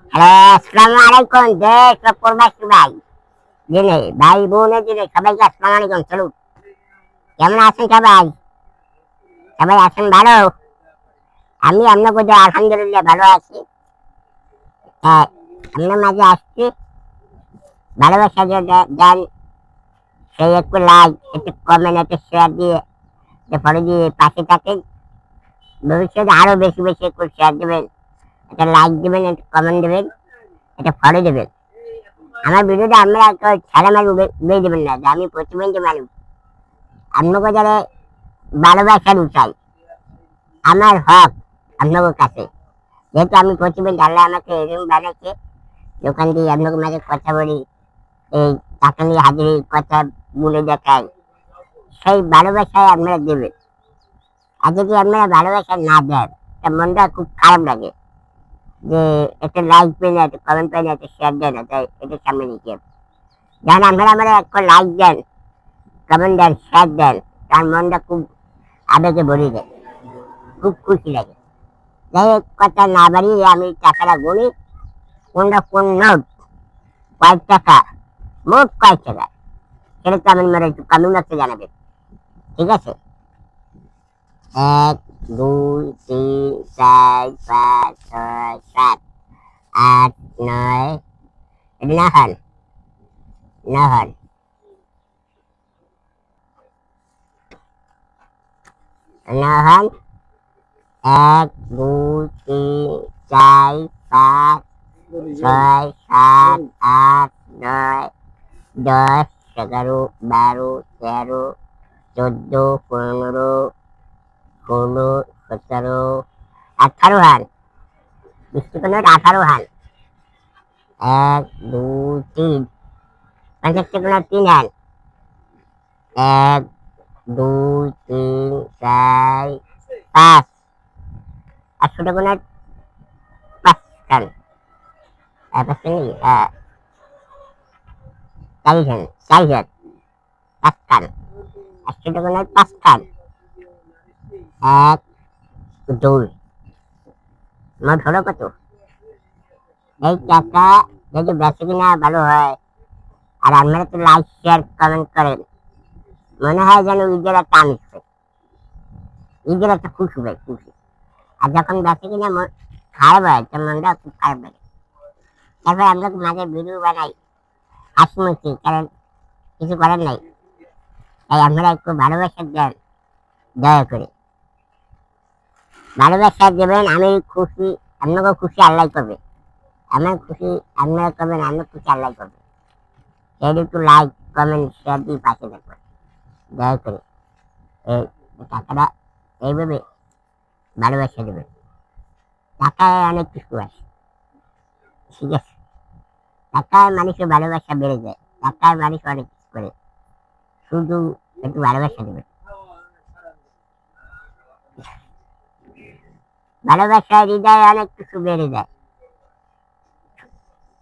Hello, আসসালামু আলাইকুম। দেশ ও প্রবাসী ভাই, জেনে ভাই বোনে জেনে সবাইকে আসসালামু আলাইকুম। চলুন, কেমন আছেন সবাই? সবাই আছেন ভালো? আমি আপনার কোথায় আলহামদুলিল্লাহ ভালো আছি। হ্যাঁ, আপনার মাঝে আসছি। ভালোবাসা যে দেন, সেই একটু লাইক, একটু কমেন্ট, একটু শেয়ার দিয়ে, যে ফলো দিয়ে পাশে থাকেন। ভবিষ্যতে আরো বেশি বেশি একটু শেয়ার দেবেন, একটা লাইক দেবেন, একটা কমেন্ট দেবেন, একটা ফলো দেবেন। আমার ভিডিওটা আপনারা একটা ছেড়ে মারি উড়িয়ে দেবেন না, যে আমি প্রতিবন্ধী মানুষ। আপনাকে যারা ভালোবাসার উঠাই, আমার হক আপনাদের কাছে। যেহেতু আমি প্রতিবন্ধী, আল্লাহ আমাকে এরকম বানাচ্ছে, দোকান দিয়ে আপনাদের মাঝে কথা বলি, এই টাকা নিয়ে হাজিরি কথা বলে দেখাই, সেই ভালোবাসায় আপনারা দেবেন। আর যদি আপনারা ভালোবাসা না দেন, তা মনটা খুব খারাপ লাগে, যে একটা লাইক পেয়ে না, একটা কমেন্ট পেয়ে না, একটা শেয়ার দেয় না, তাই এটা সামনে নিচ্ছে। যেন আপনারা আমরা একটা লাইক দেন, কমেন্ট দেন, শেয়ার দেন, তার মনটা খুব আবেগে ভরে যায়, খুব খুশি লাগে। যাই হোক, কথা না বাড়িয়ে আমি টাকাটা গুনি। কোনটা কোন নোট, কয়েক টাকা, মোট কয়েক টাকা, সেটা তো আমি মানে একটু কমেন্ট বক্সে জানাবেন। ঠিক আছে? 1, 2, 3, 4, 5, 6, 7, 8, 9, এটা নহন, নহন। 1, 2, 3, 4, 5, 6, 7, 8, 9, 10, 11, 12, 13, 14, 15, 16, 17, 18 হান, মিষ্টি কোনোট 18 হান। 1, 2, 3, 50 কোনোট 3 হান। 1, 2, 3, 4, 5, আর ছোট কোনোট 5 হান। 4 হান, 4 হান, 5 হান, আর ছোট কোনোট 5 হান। 1, 2, মোট হলো কত? এই টাকা যদি বেশি কিনা ভালো হয়, আর আপনারা তো লাইক শেয়ার কমেন্ট করেন, মনে হয় যেন ঈদের একটা আমেজ পাই, ঈদের একটা খুশি পাই, খুশি। আর যখন বেশি কিনা খারাপ হয়, তখন মনটা খুব খারাপ লাগে। তারপরে আমরা মাঝে ভিডিও বানাই, হাসি মুখি, কারণ কিছু করার নাই। তাই আপনারা একটু ভালোবাসা দেন, দয়া করে ভালোবাসা দেবেন। আমি খুশি, আপনাকেও খুশি আল্লাহ করবে। আমার খুশি আপনারা করবেন, আমার খুশি আল্লাহ করবে। সেই একটু লাইক কমেন্ট শেয়ার দিয়ে পাশে থাকবেন, দয়া করে। এই টাকাটা এইভাবে ভালোবাসা দেবেন। টাকায় অনেক কিছু আছে, ঠিক আছে? টাকায় মানুষের ভালোবাসা বেড়ে যায়, টাকায় মানুষ অনেক কিছু করে। শুধু একটু ভালোবাসা দেবেন। ভালোবাসায় হৃদয়ে অনেক কিছু বেড়ে যায়।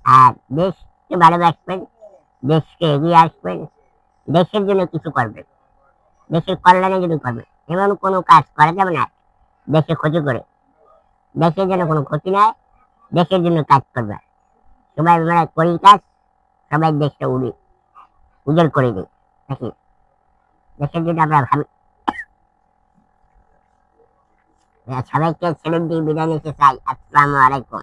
আর দেশকে ভালোবাসবেন, দেশকে এগিয়ে আসবেন, দেশের জন্য কিছু করবেন, দেশের কল্যাণের জন্য করবেন। এমন কোনো কাজ করা যাবে না দেশে ক্ষতি করে। দেশের জন্য কোনো ক্ষতি নাই, দেশের জন্য কাজ করবে। সবাই আমরা করি কাজ, সবাই দেশটা উজ্জ্বল করে দিই নাকি? দেশের জন্য আমরা ভাবি। সবাইকে ছেড়ে দিয়ে বিদায় নিতে চাই। আসসালামু আলাইকুম।